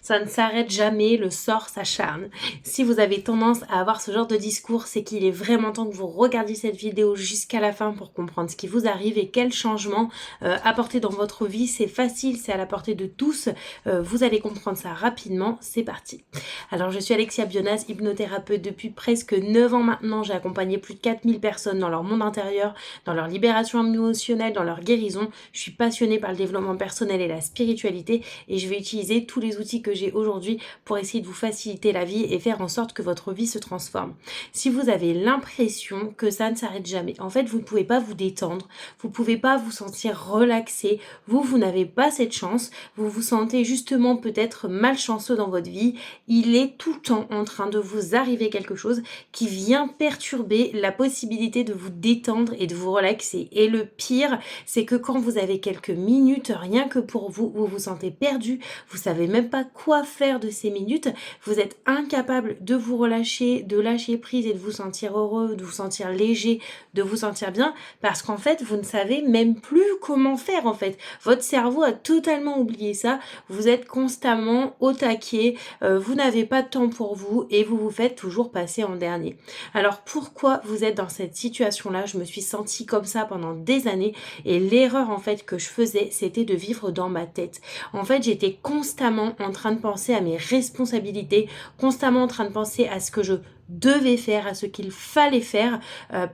Ça ne s'arrête jamais, le sort s'acharne. Si vous avez tendance à avoir ce genre de discours, c'est qu'il est vraiment temps que vous regardiez cette vidéo jusqu'à la fin pour comprendre ce qui vous arrive et quel changement apporter dans votre vie. C'est facile, c'est à la portée de tous. Vous allez comprendre ça rapidement. C'est parti. Alors, je suis Alexia Bionas, hypnothérapeute depuis presque 9 ans maintenant. J'ai accompagné plus de 4000 personnes dans leur monde intérieur, dans leur libération émotionnelle, dans leur guérison. Je suis passionnée par le développement personnel et la spiritualité et je vais utiliser tous les outils que j'ai aujourd'hui pour essayer de vous faciliter la vie et faire en sorte que votre vie se transforme. Si vous avez l'impression que ça ne s'arrête jamais, en fait, vous ne pouvez pas vous détendre, vous ne pouvez pas vous sentir relaxé, vous n'avez pas cette chance, vous vous sentez justement peut-être malchanceux dans votre vie, il est tout le temps en train de vous arriver quelque chose qui vient perturber la possibilité de vous détendre et de vous relaxer. Et le pire, c'est que quand vous avez quelques minutes, rien que pour vous, vous vous sentez perdu, vous savez même pas quoi faire de ces minutes, vous êtes incapable de vous relâcher, de lâcher prise et de vous sentir heureux, de vous sentir léger, de vous sentir bien, parce qu'en fait, vous ne savez même plus comment faire en fait. Votre cerveau a totalement oublié ça, vous êtes constamment au taquet, vous n'avez pas de temps pour vous et vous vous faites toujours passer en dernier. Alors pourquoi vous êtes dans cette situation-là? Je me suis sentie comme ça pendant des années et l'erreur en fait que je faisais, c'était de vivre dans ma tête. En fait, j'étais constamment en train de penser à mes responsabilités, constamment en train de penser à ce que je devais faire, à ce qu'il fallait faire,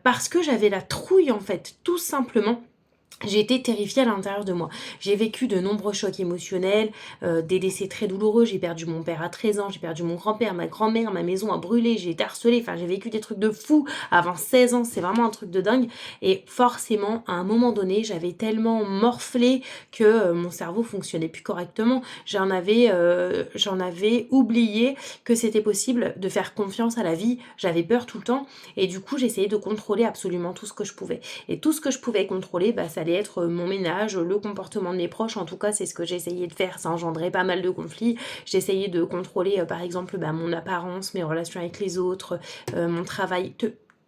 parce que j'avais la trouille en fait, tout simplement. J'ai été terrifiée à l'intérieur de moi. J'ai vécu de nombreux chocs émotionnels, des décès très douloureux. J'ai perdu mon père à 13 ans, j'ai perdu mon grand-père, ma grand-mère, ma maison a brûlé, j'ai été harcelée. Enfin, j'ai vécu des trucs de fou avant 16 ans. C'est vraiment un truc de dingue. Et forcément, à un moment donné, j'avais tellement morflé que mon cerveau fonctionnait plus correctement. J'en avais oublié que c'était possible de faire confiance à la vie. J'avais peur tout le temps. Et du coup, j'essayais de contrôler absolument tout ce que je pouvais. Et tout ce que je pouvais contrôler, ça allait être mon ménage, le comportement de mes proches. En tout cas, c'est ce que j'essayais de faire. Ça engendrait pas mal de conflits. J'essayais de contrôler, par exemple, mon apparence, mes relations avec les autres, mon travail.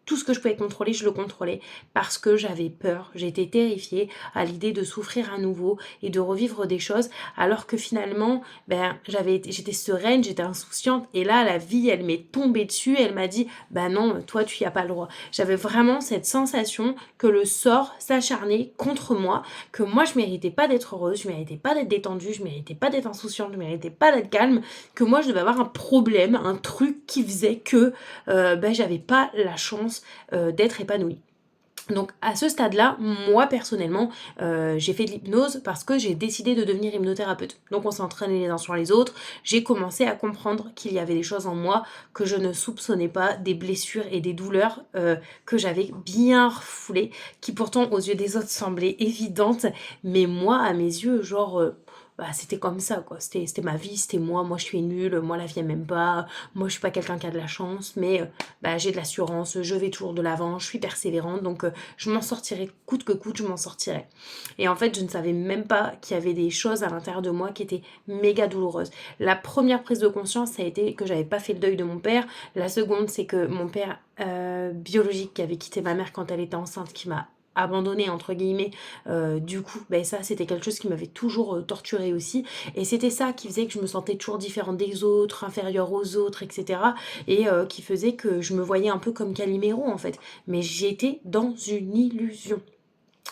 Tout ce que je pouvais contrôler, je le contrôlais parce que j'avais peur. J'étais terrifiée à l'idée de souffrir à nouveau et de revivre des choses, alors que finalement, j'étais sereine, j'étais insouciante. Et là, la vie, elle m'est tombée dessus. Elle m'a dit, non, toi, tu y as pas le droit. J'avais vraiment cette sensation que le sort s'acharnait contre moi, que moi, je méritais pas d'être heureuse, je méritais pas d'être détendue, je méritais pas d'être insouciante, je méritais pas d'être calme, que moi, je devais avoir un problème, un truc qui faisait que j'avais pas la chance d'être épanouie. Donc à ce stade-là, moi personnellement, j'ai fait de l'hypnose parce que j'ai décidé de devenir hypnothérapeute. Donc on s'entraînait les uns sur les autres. J'ai commencé à comprendre qu'il y avait des choses en moi que je ne soupçonnais pas, des blessures et des douleurs que j'avais bien refoulées, qui pourtant aux yeux des autres semblaient évidentes, mais moi à mes yeux, c'était comme ça quoi, c'était ma vie, c'était moi je suis nulle, moi la vie elle m'aime pas, moi je suis pas quelqu'un qui a de la chance, mais j'ai de l'assurance, je vais toujours de l'avant, je suis persévérante, donc je m'en sortirai coûte que coûte, je m'en sortirai. Et en fait, je ne savais même pas qu'il y avait des choses à l'intérieur de moi qui étaient méga douloureuses. La première prise de conscience, ça a été que j'avais pas fait le deuil de mon père. La seconde, c'est que mon père biologique qui avait quitté ma mère quand elle était enceinte, qui m'a abandonnée entre guillemets, du coup ça c'était quelque chose qui m'avait toujours torturée aussi, et c'était ça qui faisait que je me sentais toujours différente des autres, inférieure aux autres, etc., et qui faisait que je me voyais un peu comme Calimero en fait, mais j'étais dans une illusion.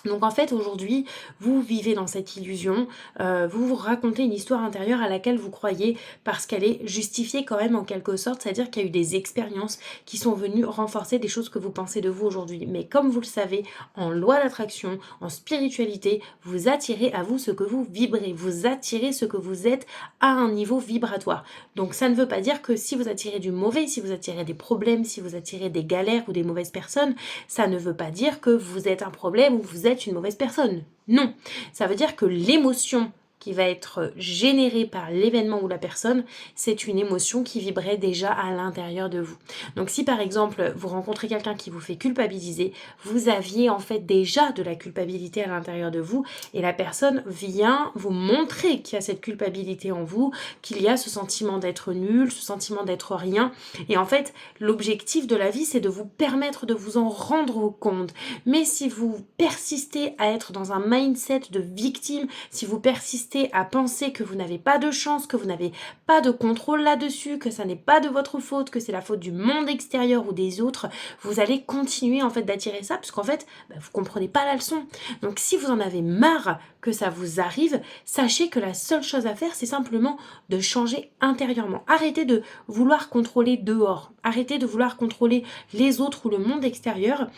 Donc en fait aujourd'hui, vous vivez dans cette illusion, vous vous racontez une histoire intérieure à laquelle vous croyez parce qu'elle est justifiée quand même en quelque sorte, c'est-à-dire qu'il y a eu des expériences qui sont venues renforcer des choses que vous pensez de vous aujourd'hui. Mais comme vous le savez, en loi d'attraction, en spiritualité, vous attirez à vous ce que vous vibrez, vous attirez ce que vous êtes à un niveau vibratoire. Donc ça ne veut pas dire que si vous attirez du mauvais, si vous attirez des problèmes, si vous attirez des galères ou des mauvaises personnes, ça ne veut pas dire que vous êtes un problème ou vous êtes une mauvaise personne. Non, ça veut dire que l'émotion qui va être générée par l'événement ou la personne, c'est une émotion qui vibrait déjà à l'intérieur de vous. Donc si par exemple vous rencontrez quelqu'un qui vous fait culpabiliser, vous aviez en fait déjà de la culpabilité à l'intérieur de vous et la personne vient vous montrer qu'il y a cette culpabilité en vous, qu'il y a ce sentiment d'être nul, ce sentiment d'être rien. Et en fait, l'objectif de la vie, c'est de vous permettre de vous en rendre compte. Mais si vous persistez à être dans un mindset de victime, si vous persistez rester à penser que vous n'avez pas de chance, que vous n'avez pas de contrôle là-dessus, que ça n'est pas de votre faute, que c'est la faute du monde extérieur ou des autres, vous allez continuer en fait d'attirer ça, parce qu'en fait, vous comprenez pas la leçon. Donc si vous en avez marre que ça vous arrive, sachez que la seule chose à faire, c'est simplement de changer intérieurement. Arrêtez de vouloir contrôler dehors, arrêtez de vouloir contrôler les autres ou le monde extérieur.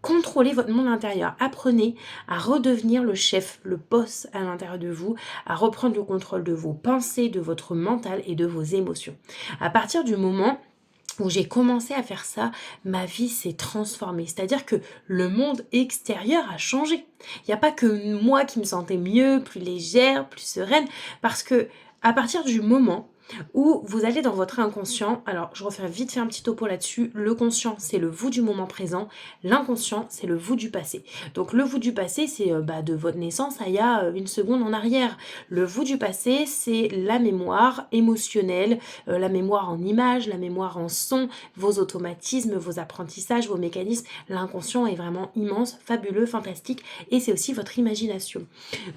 Contrôlez votre monde intérieur. Apprenez à redevenir le chef, le boss à l'intérieur de vous, à reprendre le contrôle de vos pensées, de votre mental et de vos émotions. À partir du moment où j'ai commencé à faire ça, ma vie s'est transformée. C'est-à-dire que le monde extérieur a changé. Il n'y a pas que moi qui me sentais mieux, plus légère, plus sereine, parce que à partir du moment où vous allez dans votre inconscient, alors je refais vite fait un petit topo là-dessus, le conscient c'est le vous du moment présent, l'inconscient c'est le vous du passé. Donc le vous du passé c'est de votre naissance à il y a une seconde en arrière. Le vous du passé c'est la mémoire émotionnelle, la mémoire en images, la mémoire en son, vos automatismes, vos apprentissages, vos mécanismes. L'inconscient est vraiment immense, fabuleux, fantastique et c'est aussi votre imagination.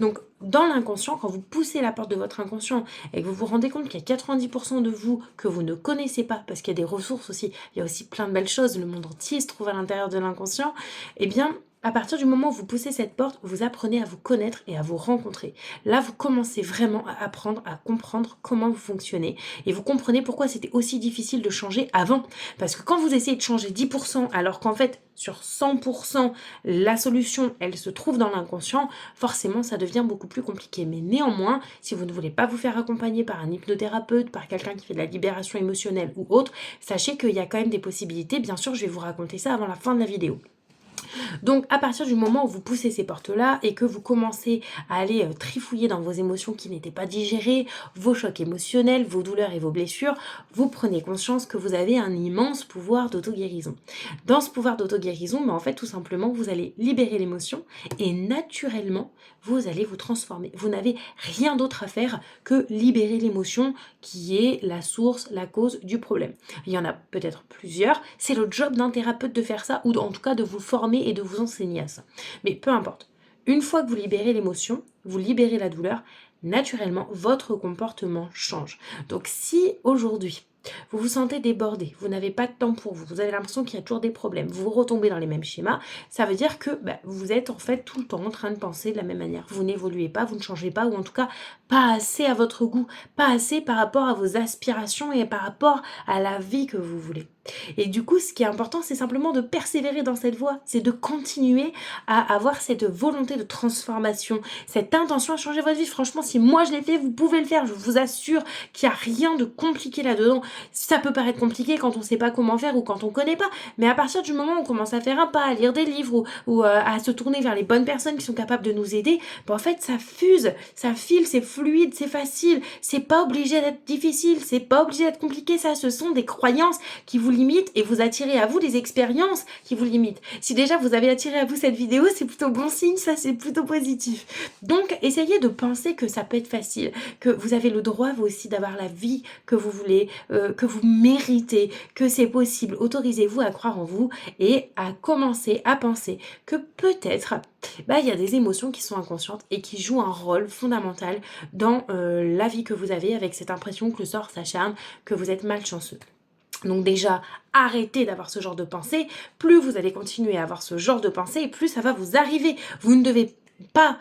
Donc dans l'inconscient, quand vous poussez la porte de votre inconscient et que vous vous rendez compte qu'il y a 90% de vous que vous ne connaissez pas, parce qu'il y a des ressources aussi, il y a aussi plein de belles choses, le monde entier se trouve à l'intérieur de l'inconscient, eh bien, à partir du moment où vous poussez cette porte, vous apprenez à vous connaître et à vous rencontrer. Là, vous commencez vraiment à apprendre, à comprendre comment vous fonctionnez. Et vous comprenez pourquoi c'était aussi difficile de changer avant. Parce que quand vous essayez de changer 10%, alors qu'en fait, sur 100%, la solution, elle se trouve dans l'inconscient, forcément, ça devient beaucoup plus compliqué. Mais néanmoins, si vous ne voulez pas vous faire accompagner par un hypnothérapeute, par quelqu'un qui fait de la libération émotionnelle ou autre, sachez qu'il y a quand même des possibilités. Bien sûr, je vais vous raconter ça avant la fin de la vidéo. Donc à partir du moment où vous poussez ces portes-là et que vous commencez à aller trifouiller dans vos émotions qui n'étaient pas digérées, vos chocs émotionnels, vos douleurs et vos blessures, vous prenez conscience que vous avez un immense pouvoir d'auto-guérison. Dans ce pouvoir d'auto-guérison, en fait tout simplement vous allez libérer l'émotion et naturellement vous allez vous transformer. Vous n'avez rien d'autre à faire que libérer l'émotion qui est la source, la cause du problème. Il y en a peut-être plusieurs, c'est le job d'un thérapeute de faire ça ou en tout cas de vous former et de vous enseigner à ça. Mais peu importe, une fois que vous libérez l'émotion, vous libérez la douleur, naturellement votre comportement change. Donc si aujourd'hui vous vous sentez débordé, vous n'avez pas de temps pour vous, vous avez l'impression qu'il y a toujours des problèmes, vous retombez dans les mêmes schémas, ça veut dire que vous êtes en fait tout le temps en train de penser de la même manière. Vous n'évoluez pas, vous ne changez pas, ou en tout cas pas assez à votre goût, pas assez par rapport à vos aspirations et par rapport à la vie que vous voulez. Et du coup, ce qui est important, c'est simplement de persévérer dans cette voie, c'est de continuer à avoir cette volonté de transformation, cette intention à changer votre vie. Franchement, si moi je l'ai fait, vous pouvez le faire, je vous assure qu'il n'y a rien de compliqué là-dedans. Ça peut paraître compliqué quand on ne sait pas comment faire ou quand on ne connaît pas, mais à partir du moment où on commence à faire un pas, à lire des livres ou à se tourner vers les bonnes personnes qui sont capables de nous aider, en fait ça fuse, ça file, c'est fluide, c'est facile, c'est pas obligé d'être difficile, c'est pas obligé d'être compliqué, ça ce sont des croyances qui vous limitent et vous attirez à vous des expériences qui vous limitent. Si déjà vous avez attiré à vous cette vidéo, c'est plutôt bon signe, ça c'est plutôt positif. Donc essayez de penser que ça peut être facile, que vous avez le droit vous aussi d'avoir la vie que vous voulez, que vous méritez, que c'est possible. Autorisez-vous à croire en vous et à commencer à penser que peut-être il y a des émotions qui sont inconscientes et qui jouent un rôle fondamental dans la vie que vous avez, avec cette impression que le sort s'acharne, que vous êtes malchanceux. Donc déjà, arrêtez d'avoir ce genre de pensée. Plus vous allez continuer à avoir ce genre de pensée, plus ça va vous arriver. Vous ne devez pas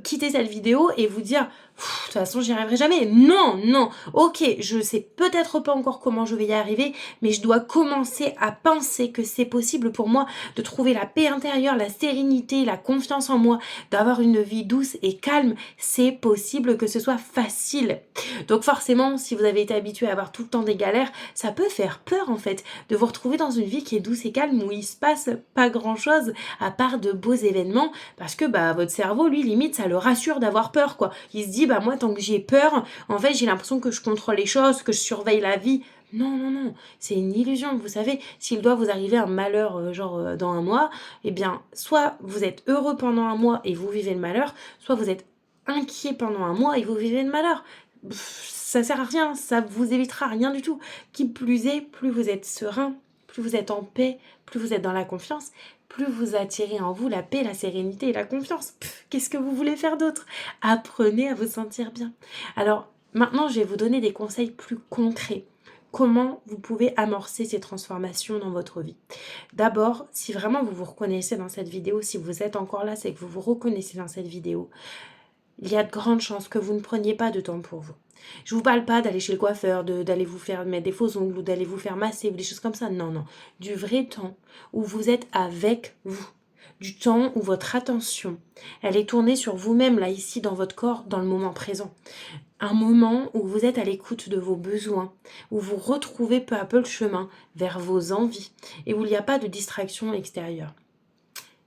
quitter cette vidéo et vous dire de toute façon j'y arriverai jamais. Non, ok, je sais peut-être pas encore comment je vais y arriver, mais je dois commencer à penser que c'est possible pour moi de trouver la paix intérieure, la sérénité, la confiance en moi, d'avoir une vie douce et calme. C'est possible que ce soit facile. Donc forcément, si vous avez été habitué à avoir tout le temps des galères, ça peut faire peur en fait, de vous retrouver dans une vie qui est douce et calme, où il se passe pas grand chose à part de beaux événements, parce que votre cerveau, lui, limite, ça le rassure d'avoir peur, quoi. Il se dit, moi, tant que j'ai peur, en fait, j'ai l'impression que je contrôle les choses, que je surveille la vie. Non, c'est une illusion, vous savez, s'il doit vous arriver un malheur, dans un mois, eh bien, soit vous êtes heureux pendant un mois et vous vivez le malheur, soit vous êtes inquiet pendant un mois et vous vivez le malheur. Ça sert à rien, ça vous évitera rien du tout. Qui plus est, plus vous êtes serein, plus vous êtes en paix, plus vous êtes dans la confiance, plus vous attirez en vous la paix, la sérénité et la confiance. Qu'est-ce que vous voulez faire d'autre? Apprenez à vous sentir bien. Alors, maintenant, je vais vous donner des conseils plus concrets. Comment vous pouvez amorcer ces transformations dans votre vie. D'abord, si vraiment vous vous reconnaissez dans cette vidéo, si vous êtes encore là, c'est que vous vous reconnaissez dans cette vidéo, il y a de grandes chances que vous ne preniez pas de temps pour vous. Je ne vous parle pas d'aller chez le coiffeur, d'aller vous faire mettre des faux ongles ou d'aller vous faire masser ou des choses comme ça. Non, non. Du vrai temps où vous êtes avec vous. Du temps où votre attention, elle est tournée sur vous-même, là, ici, dans votre corps, dans le moment présent. Un moment où vous êtes à l'écoute de vos besoins, où vous retrouvez peu à peu le chemin vers vos envies et où il n'y a pas de distraction extérieure.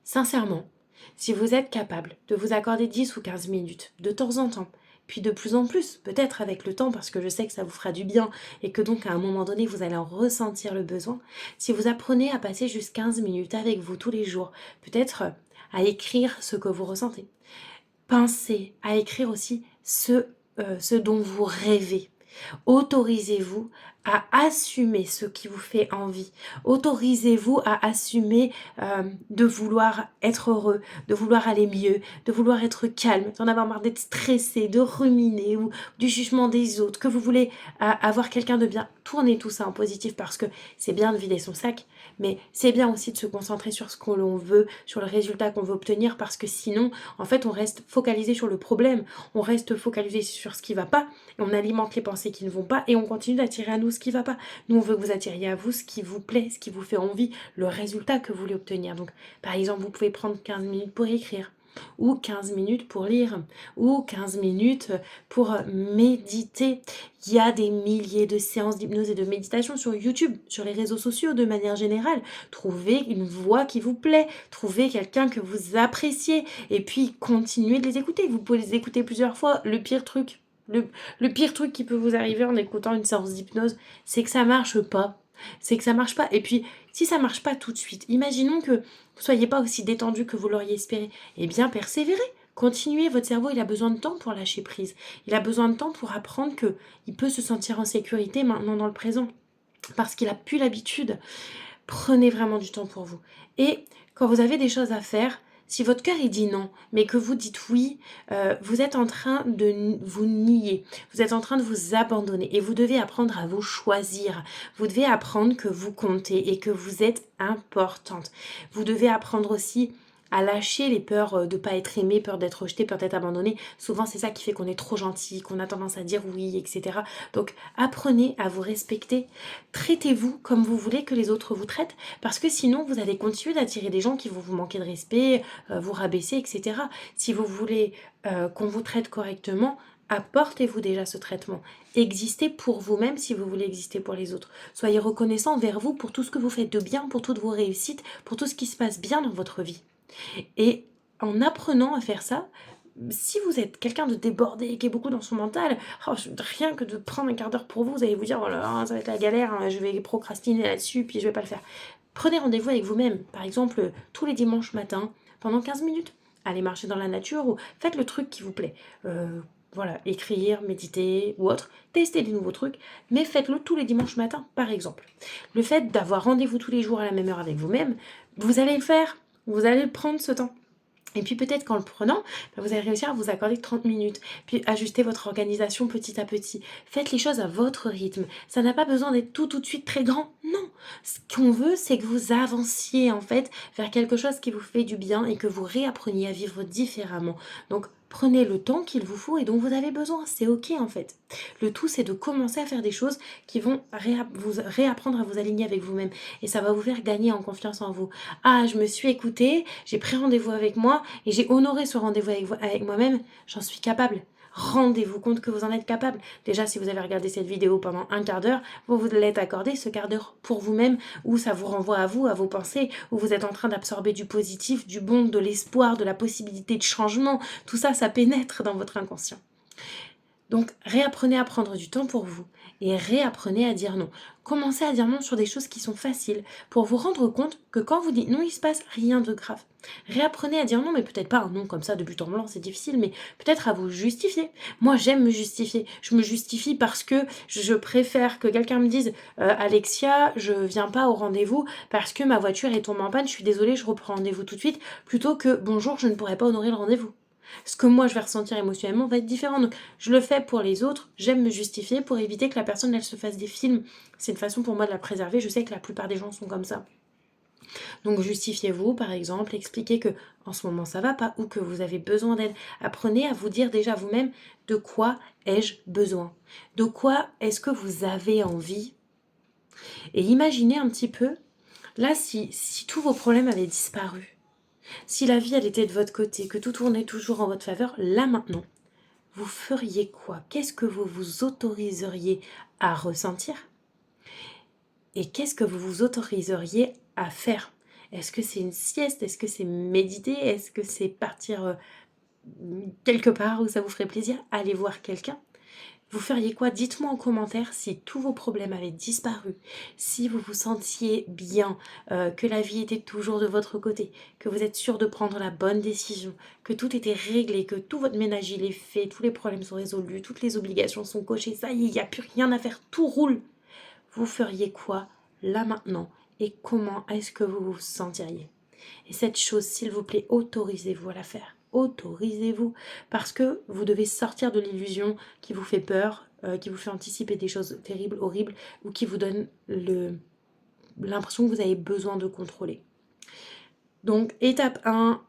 Sincèrement, si vous êtes capable de vous accorder 10 ou 15 minutes de temps en temps, puis de plus en plus, peut-être avec le temps, parce que je sais que ça vous fera du bien et que donc à un moment donné, vous allez en ressentir le besoin, si vous apprenez à passer juste 15 minutes avec vous tous les jours, peut-être à écrire ce que vous ressentez, pensez à écrire aussi ce dont vous rêvez. Autorisez-vous à assumer ce qui vous fait envie. Autorisez-vous à assumer de vouloir être heureux, de vouloir aller mieux, de vouloir être calme, d'en avoir marre d'être stressé, de ruminer ou du jugement des autres, que vous voulez avoir quelqu'un de bien. Tournez tout ça en positif parce que c'est bien de vider son sac, mais c'est bien aussi de se concentrer sur ce qu'on veut, sur le résultat qu'on veut obtenir parce que sinon, en fait, on reste focalisé sur le problème, on reste focalisé sur ce qui va pas, on alimente les pensées qui ne vont pas et on continue d'attirer à nous ce qui va pas. Nous, on veut que vous attiriez à vous ce qui vous plaît, ce qui vous fait envie, le résultat que vous voulez obtenir. Donc, par exemple, vous pouvez prendre 15 minutes pour écrire, ou 15 minutes pour lire, ou 15 minutes pour méditer. Il y a des milliers de séances d'hypnose et de méditation sur YouTube, sur les réseaux sociaux de manière générale. Trouvez une voix qui vous plaît, trouvez quelqu'un que vous appréciez, et puis continuez de les écouter. Vous pouvez les écouter plusieurs fois. Le pire truc qui peut vous arriver en écoutant une séance d'hypnose, c'est que ça marche pas. C'est que ça marche pas. Et puis, si ça marche pas tout de suite, imaginons que vous soyez pas aussi détendu que vous l'auriez espéré. Eh bien, persévérez. Continuez. Votre cerveau, il a besoin de temps pour lâcher prise. Il a besoin de temps pour apprendre que il peut se sentir en sécurité maintenant dans le présent. Parce qu'il a plus l'habitude. Prenez vraiment du temps pour vous. Et quand vous avez des choses à faire, si votre cœur il dit non, mais que vous dites oui, vous êtes en train de vous nier, vous êtes en train de vous abandonner et vous devez apprendre à vous choisir. Vous devez apprendre que vous comptez et que vous êtes importante. Vous devez apprendre aussi à lâcher les peurs de ne pas être aimé, peur d'être rejeté, peur d'être abandonné. Souvent, c'est ça qui fait qu'on est trop gentil, qu'on a tendance à dire oui, etc. Donc, apprenez à vous respecter. Traitez-vous comme vous voulez que les autres vous traitent, parce que sinon, vous allez continuer d'attirer des gens qui vont vous manquer de respect, vous rabaisser, etc. Si vous voulez qu'on vous traite correctement, apportez-vous déjà ce traitement. Existez pour vous-même si vous voulez exister pour les autres. Soyez reconnaissant envers vous pour tout ce que vous faites de bien, pour toutes vos réussites, pour tout ce qui se passe bien dans votre vie. Et en apprenant à faire ça, si vous êtes quelqu'un de débordé, qui est beaucoup dans son mental, rien que de prendre un quart d'heure pour vous, vous allez vous dire, oh là là, ça va être la galère, hein, je vais procrastiner là-dessus, puis je vais pas le faire. Prenez rendez-vous avec vous-même, par exemple, tous les dimanches matins, pendant 15 minutes. Allez marcher dans la nature ou faites le truc qui vous plaît. Voilà, écrire, méditer ou autre, testez des nouveaux trucs, mais faites-le tous les dimanches matins, par exemple. Le fait d'avoir rendez-vous tous les jours à la même heure avec vous-même, vous allez le faire. Vous allez prendre ce temps. Et puis peut-être qu'en le prenant, vous allez réussir à vous accorder 30 minutes. Puis ajuster votre organisation petit à petit. Faites les choses à votre rythme. Ça n'a pas besoin d'être tout de suite très grand. Non. Ce qu'on veut, c'est que vous avanciez en fait vers quelque chose qui vous fait du bien et que vous réappreniez à vivre différemment. Donc prenez le temps qu'il vous faut et dont vous avez besoin. C'est ok en fait. Le tout, c'est de commencer à faire des choses qui vont vous réapprendre à vous aligner avec vous-même. Et ça va vous faire gagner en confiance en vous. Ah, je me suis écoutée, j'ai pris rendez-vous avec moi et j'ai honoré ce rendez-vous avec moi-même. J'en suis capable. Rendez-vous compte que vous en êtes capable. Déjà, si vous avez regardé cette vidéo pendant un quart d'heure, vous vous l'êtes accordé ce quart d'heure pour vous-même, où ça vous renvoie à vous, à vos pensées, où vous êtes en train d'absorber du positif, du bon, de l'espoir, de la possibilité de changement. Tout ça, ça pénètre dans votre inconscient. Donc, réapprenez à prendre du temps pour vous et réapprenez à dire non. Commencez à dire non sur des choses qui sont faciles pour vous rendre compte que quand vous dites non, il se passe rien de grave. Réapprenez à dire non, mais peut-être pas un non comme ça de but en blanc, c'est difficile, mais peut-être à vous justifier. Moi, j'aime me justifier. Je me justifie parce que je préfère que quelqu'un me dise Alexia, je viens pas au rendez-vous parce que ma voiture est tombée en panne, je suis désolée, je reprends rendez-vous tout de suite, plutôt que bonjour, je ne pourrais pas honorer le rendez-vous. Ce que moi je vais ressentir émotionnellement va être différent. Donc je le fais pour les autres, j'aime me justifier pour éviter que la personne elle se fasse des films. C'est une façon pour moi de la préserver, je sais que la plupart des gens sont comme ça. Donc justifiez-vous par exemple, expliquez que en ce moment ça va pas ou que vous avez besoin d'aide. Apprenez à vous dire déjà vous-même de quoi ai-je besoin. De quoi est-ce que vous avez envie. Et imaginez un petit peu, là si tous vos problèmes avaient disparu, si la vie elle était de votre côté, que tout tournait toujours en votre faveur, là maintenant, vous feriez quoi? Qu'est-ce que vous vous autoriseriez à ressentir? Et qu'est-ce que vous vous autoriseriez à faire? Est-ce que c'est une sieste? Est-ce que c'est méditer? Est-ce que c'est partir quelque part où ça vous ferait plaisir? Aller voir quelqu'un? Vous feriez quoi? Dites-moi en commentaire si tous vos problèmes avaient disparu, si vous vous sentiez bien, que la vie était toujours de votre côté, que vous êtes sûr de prendre la bonne décision, que tout était réglé, que tout votre ménage il est fait, tous les problèmes sont résolus, toutes les obligations sont cochées, ça y est, il n'y a plus rien à faire, tout roule. Vous feriez quoi là maintenant et comment est-ce que vous vous sentiriez? Et cette chose, s'il vous plaît, autorisez-vous à la faire. Autorisez-vous. Parce que vous devez sortir de l'illusion qui vous fait peur, qui vous fait anticiper des choses terribles, horribles, ou qui vous donne l'impression que vous avez besoin de contrôler. Donc, étape 1,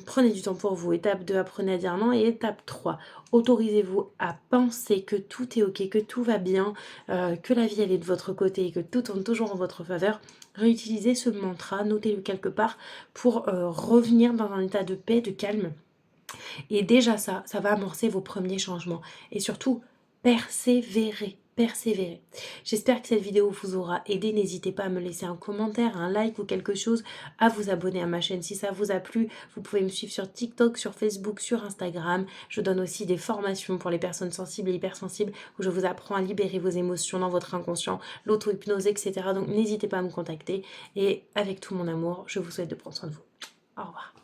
prenez du temps pour vous. Étape 2, apprenez à dire non. Et étape 3, autorisez-vous à penser que tout est ok, que tout va bien, que la vie elle est de votre côté et que tout tourne toujours en votre faveur. Réutilisez ce mantra, notez-le quelque part pour revenir dans un état de paix, de calme. Et déjà ça va amorcer vos premiers changements. Et surtout, persévérez. Persévérez. J'espère que cette vidéo vous aura aidé. N'hésitez pas à me laisser un commentaire, un like ou quelque chose, à vous abonner à ma chaîne si ça vous a plu. Vous pouvez me suivre sur TikTok, sur Facebook, sur Instagram. Je donne aussi des formations pour les personnes sensibles et hypersensibles où je vous apprends à libérer vos émotions dans votre inconscient, l'auto-hypnose, etc. Donc n'hésitez pas à me contacter. Et avec tout mon amour, je vous souhaite de prendre soin de vous. Au revoir.